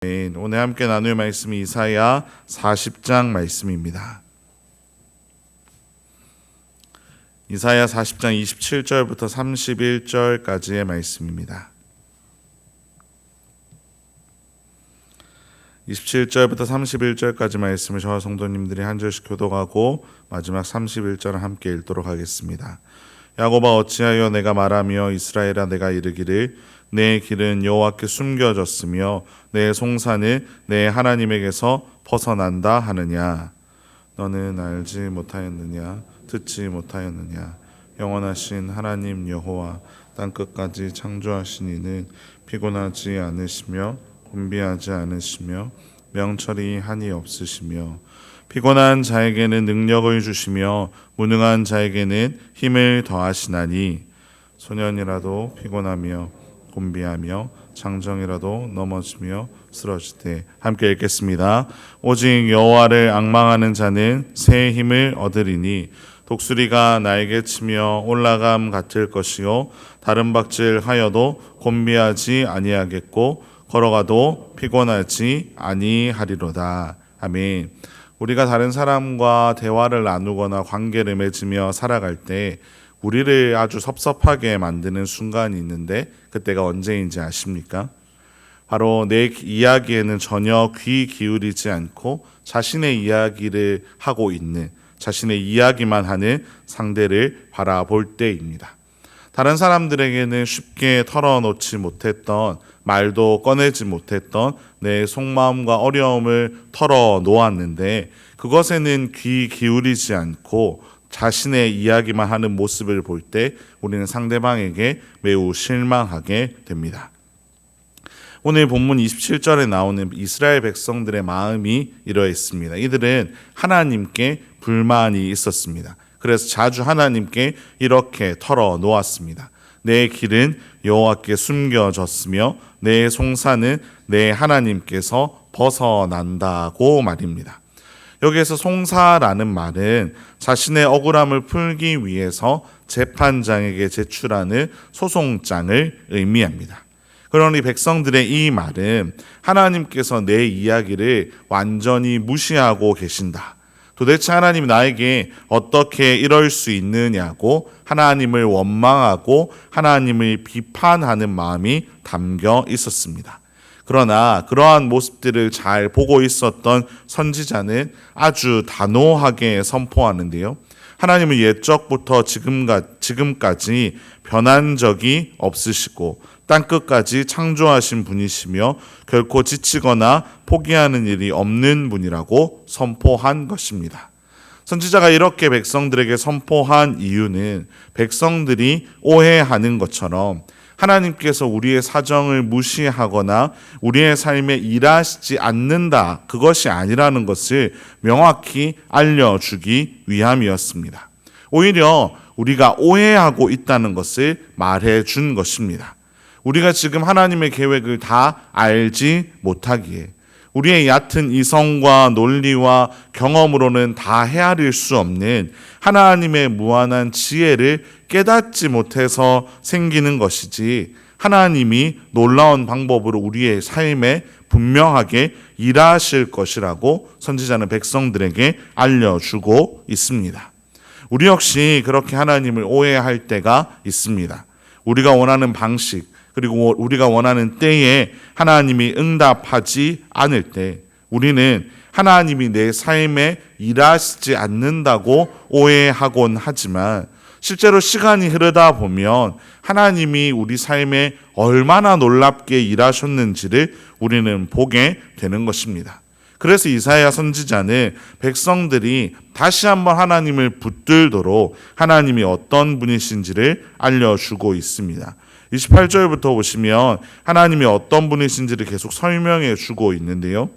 오늘 함께 나눌 말씀이 이사야 40장 말씀입니다. 이사야 40장 27절부터 31절까지의 말씀입니다. 27절부터 31절까지 말씀을 저와 성도님들이 한 절씩 교독하고 마지막 31절을 함께 읽도록 하겠습니다. 야곱아 어찌하여 내가 말하며 이스라엘아 내가 이르기를 내 길은 여호와께 숨겨졌으며 내 송사는 내 하나님에게서 벗어난다 하느냐. 너는 알지 못하였느냐 듣지 못하였느냐. 영원하신 하나님 여호와 땅끝까지 창조하신 이는 피곤하지 않으시며 곤비하지 않으시며 명철이 한이 없으시며 피곤한 자에게는 능력을 주시며 무능한 자에게는 힘을 더하시나니 소년이라도 피곤하며 곤비하며 장정이라도 넘어지며 쓰러지되. 함께 읽겠습니다. 오직 여호와를 앙망하는 자는 새 힘을 얻으리니 독수리가 날개 치며 올라감 같을 것이요 다른 박질하여도 곤비하지 아니하겠고 걸어가도 피곤하지 아니하리로다. 아멘. 우리가 다른 사람과 대화를 나누거나 관계를 맺으며 살아갈 때 우리를 아주 섭섭하게 만드는 순간이 있는데 그때가 언제인지 아십니까? 바로 내 이야기에는 전혀 귀 기울이지 않고 자신의 이야기를 하고 있는, 자신의 이야기만 하는 상대를 바라볼 때입니다. 다른 사람들에게는 쉽게 털어놓지 못했던, 말도 꺼내지 못했던 내 속마음과 어려움을 털어놓았는데 그것에는 귀 기울이지 않고 자신의 이야기만 하는 모습을 볼 때 우리는 상대방에게 매우 실망하게 됩니다. 오늘 본문 27절에 나오는 이스라엘 백성들의 마음이 이러했습니다. 이들은 하나님께 불만이 있었습니다. 그래서 자주 하나님께 이렇게 털어놓았습니다. 내 길은 여호와께 숨겨졌으며 내 송사는 내 하나님께서 벗어난다고 말입니다. 여기에서 송사라는 말은 자신의 억울함을 풀기 위해서 재판장에게 제출하는 소송장을 의미합니다. 그러니 백성들의 이 말은 하나님께서 내 이야기를 완전히 무시하고 계신다. 도대체 하나님 나에게 어떻게 이럴 수 있느냐고 하나님을 원망하고 하나님을 비판하는 마음이 담겨 있었습니다. 그러나 그러한 모습들을 잘 보고 있었던 선지자는 아주 단호하게 선포하는데요. 하나님은 옛적부터 지금까지 변한 적이 없으시고 땅끝까지 창조하신 분이시며 결코 지치거나 포기하는 일이 없는 분이라고 선포한 것입니다. 선지자가 이렇게 백성들에게 선포한 이유는 백성들이 오해하는 것처럼 하나님께서 우리의 사정을 무시하거나 우리의 삶에 일하시지 않는다, 그것이 아니라는 것을 명확히 알려주기 위함이었습니다. 오히려 우리가 오해하고 있다는 것을 말해준 것입니다. 우리가 지금 하나님의 계획을 다 알지 못하기에 우리의 얕은 이성과 논리와 경험으로는 다 헤아릴 수 없는 하나님의 무한한 지혜를 깨닫지 못해서 생기는 것이지 하나님이 놀라운 방법으로 우리의 삶에 분명하게 일하실 것이라고 선지자는 백성들에게 알려주고 있습니다. 우리 역시 그렇게 하나님을 오해할 때가 있습니다. 우리가 원하는 방식 그리고 우리가 원하는 때에 하나님이 응답하지 않을 때 우리는 하나님이 내 삶에 일하시지 않는다고 오해하곤 하지만 실제로 시간이 흐르다 보면 하나님이 우리 삶에 얼마나 놀랍게 일하셨는지를 우리는 보게 되는 것입니다. 그래서 이사야 선지자는 백성들이 다시 한번 하나님을 붙들도록 하나님이 어떤 분이신지를 알려주고 있습니다. 28절부터 보시면 하나님이 어떤 분이신지를 계속 설명해 주고 있는데요.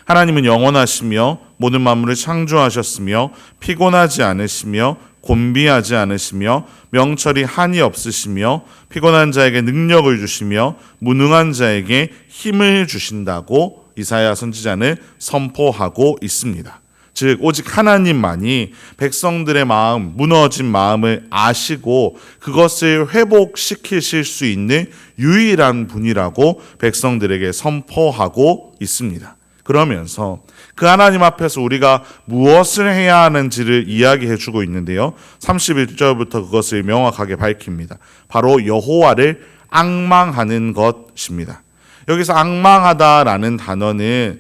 하나님은 영원하시며 모든 만물을 창조하셨으며 피곤하지 않으시며 곤비하지 않으시며 명철이 한이 없으시며 피곤한 자에게 능력을 주시며 무능한 자에게 힘을 주신다고 이사야 선지자는 선포하고 있습니다. 즉 오직 하나님만이 백성들의 마음, 무너진 마음을 아시고 그것을 회복시키실 수 있는 유일한 분이라고 백성들에게 선포하고 있습니다. 그러면서 그 하나님 앞에서 우리가 무엇을 해야 하는지를 이야기해 주고 있는데요. 31절부터 그것을 명확하게 밝힙니다. 바로 여호와를 앙망하는 것입니다. 여기서 앙망하다라는 단어는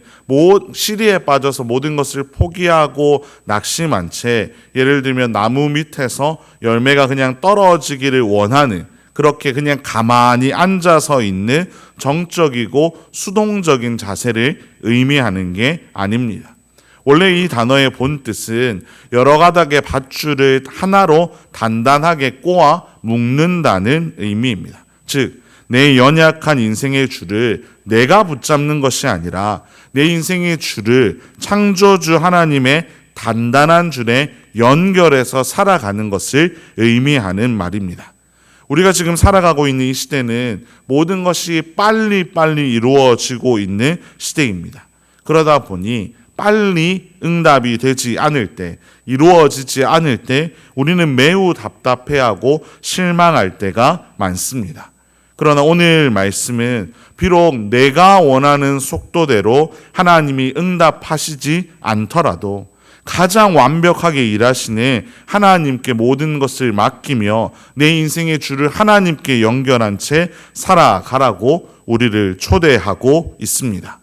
시리에 빠져서 모든 것을 포기하고 낙심한 채, 예를 들면 나무 밑에서 열매가 그냥 떨어지기를 원하는, 그렇게 그냥 가만히 앉아서 있는 정적이고 수동적인 자세를 의미하는 게 아닙니다. 원래 이 단어의 본 뜻은 여러 가닥의 밧줄을 하나로 단단하게 꼬아 묶는다는 의미입니다. 즉, 내 연약한 인생의 줄을 내가 붙잡는 것이 아니라 내 인생의 줄을 창조주 하나님의 단단한 줄에 연결해서 살아가는 것을 의미하는 말입니다. 우리가 지금 살아가고 있는 이 시대는 모든 것이 빨리빨리 이루어지고 있는 시대입니다. 그러다 보니 빨리 응답이 되지 않을 때, 이루어지지 않을 때 우리는 매우 답답해하고 실망할 때가 많습니다. 그러나 오늘 말씀은 비록 내가 원하는 속도대로 하나님이 응답하시지 않더라도 가장 완벽하게 일하시는 하나님께 모든 것을 맡기며 내 인생의 줄을 하나님께 연결한 채 살아가라고 우리를 초대하고 있습니다.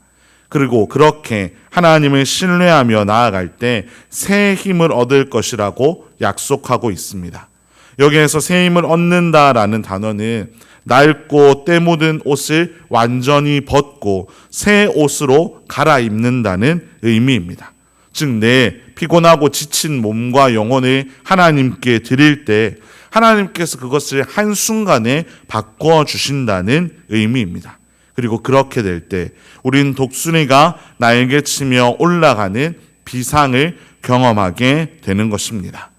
그리고 그렇게 하나님을 신뢰하며 나아갈 때 새 힘을 얻을 것이라고 약속하고 있습니다. 여기에서 새 힘을 얻는다라는 단어는 낡고 때 묻은 옷을 완전히 벗고 새 옷으로 갈아입는다는 의미입니다. 즉, 내 피곤하고 지친 몸과 영혼을 하나님께 드릴 때 하나님께서 그것을 한순간에 바꿔주신다는 의미입니다. 그리고 그렇게 될 때 우린 독수리가 날개치며 올라가는 비상을 경험하게 되는 것입니다.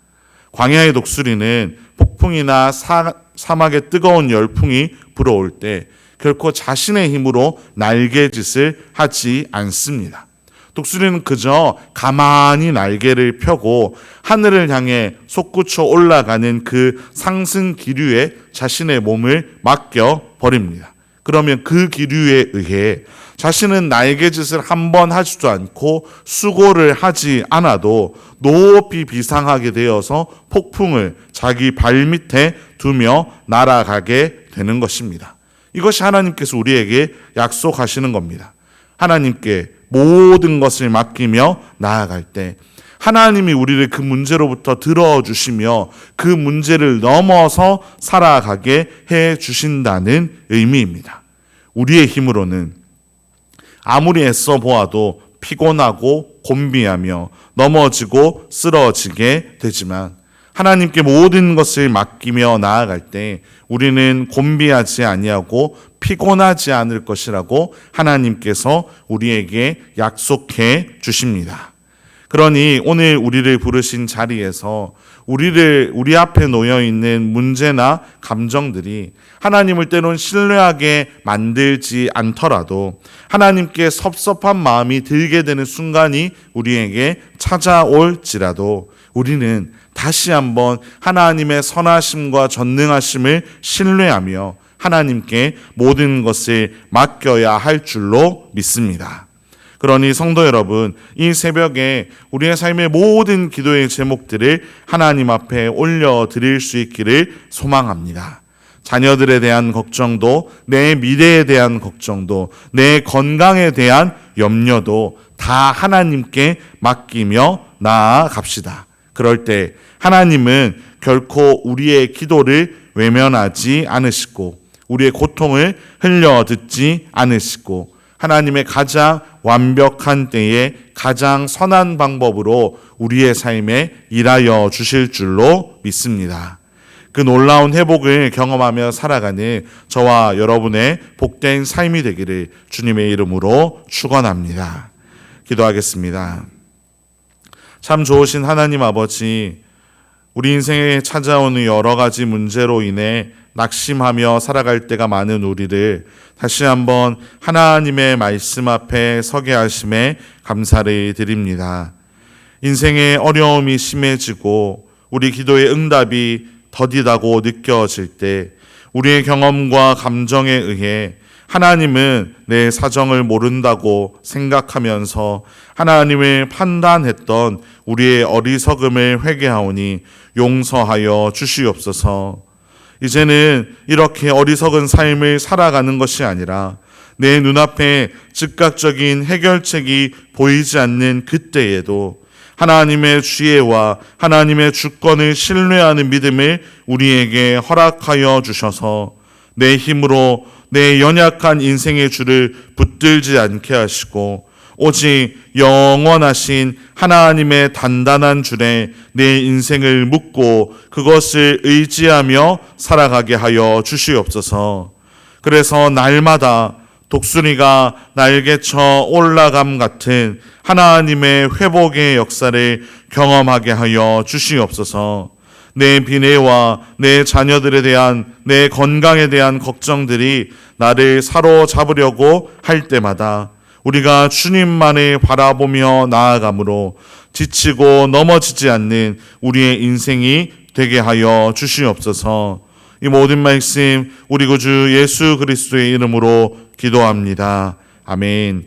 광야의 독수리는 폭풍이나 사막의 뜨거운 열풍이 불어올 때 결코 자신의 힘으로 날개짓을 하지 않습니다. 독수리는 그저 가만히 날개를 펴고 하늘을 향해 솟구쳐 올라가는 그 상승 기류에 자신의 몸을 맡겨 버립니다. 그러면 그 기류에 의해 자신은 날개짓을 한번 하지도 않고 수고를 하지 않아도 높이 비상하게 되어서 폭풍을 자기 발밑에 두며 날아가게 되는 것입니다. 이것이 하나님께서 우리에게 약속하시는 겁니다. 하나님께 모든 것을 맡기며 나아갈 때 하나님이 우리를 그 문제로부터 들어주시며 그 문제를 넘어서 살아가게 해주신다는 의미입니다. 우리의 힘으로는 아무리 애써 보아도 피곤하고 곤비하며 넘어지고 쓰러지게 되지만 하나님께 모든 것을 맡기며 나아갈 때 우리는 곤비하지 아니하고 피곤하지 않을 것이라고 하나님께서 우리에게 약속해 주십니다. 그러니 오늘 우리를 부르신 자리에서 우리 앞에 놓여 있는 문제나 감정들이 하나님을 때론 신뢰하게 만들지 않더라도 하나님께 섭섭한 마음이 들게 되는 순간이 우리에게 찾아올지라도 우리는 다시 한번 하나님의 선하심과 전능하심을 신뢰하며 하나님께 모든 것을 맡겨야 할 줄로 믿습니다. 그러니 성도 여러분, 이 새벽에 우리의 삶의 모든 기도의 제목들을 하나님 앞에 올려드릴 수 있기를 소망합니다. 자녀들에 대한 걱정도, 내 미래에 대한 걱정도, 내 건강에 대한 염려도 다 하나님께 맡기며 나아갑시다. 그럴 때 하나님은 결코 우리의 기도를 외면하지 않으시고 우리의 고통을 흘려듣지 않으시고 하나님의 가장 완벽한 때에 가장 선한 방법으로 우리의 삶에 일하여 주실 줄로 믿습니다. 그 놀라운 회복을 경험하며 살아가는 저와 여러분의 복된 삶이 되기를 주님의 이름으로 축원합니다. 기도하겠습니다. 참 좋으신 하나님 아버지, 우리 인생에 찾아오는 여러 가지 문제로 인해 낙심하며 살아갈 때가 많은 우리를 다시 한번 하나님의 말씀 앞에 서게 하심에 감사를 드립니다. 인생의 어려움이 심해지고 우리 기도의 응답이 더디다고 느껴질 때 우리의 경험과 감정에 의해 하나님은 내 사정을 모른다고 생각하면서 하나님을 판단했던 우리의 어리석음을 회개하오니 용서하여 주시옵소서. 이제는 이렇게 어리석은 삶을 살아가는 것이 아니라 내 눈앞에 즉각적인 해결책이 보이지 않는 그때에도 하나님의 지혜와 하나님의 주권을 신뢰하는 믿음을 우리에게 허락하여 주셔서 내 힘으로 내 연약한 인생의 줄을 붙들지 않게 하시고 오직 영원하신 하나님의 단단한 줄에 내 인생을 묶고 그것을 의지하며 살아가게 하여 주시옵소서. 그래서 날마다 독수리가 날개쳐 올라감 같은 하나님의 회복의 역사를 경험하게 하여 주시옵소서. 내 비내와 내 자녀들에 대한 내 건강에 대한 걱정들이 나를 사로잡으려고 할 때마다 우리가 주님만을 바라보며 나아가므로 지치고 넘어지지 않는 우리의 인생이 되게 하여 주시옵소서. 이 모든 말씀 우리 구주 예수 그리스도의 이름으로 기도합니다. 아멘.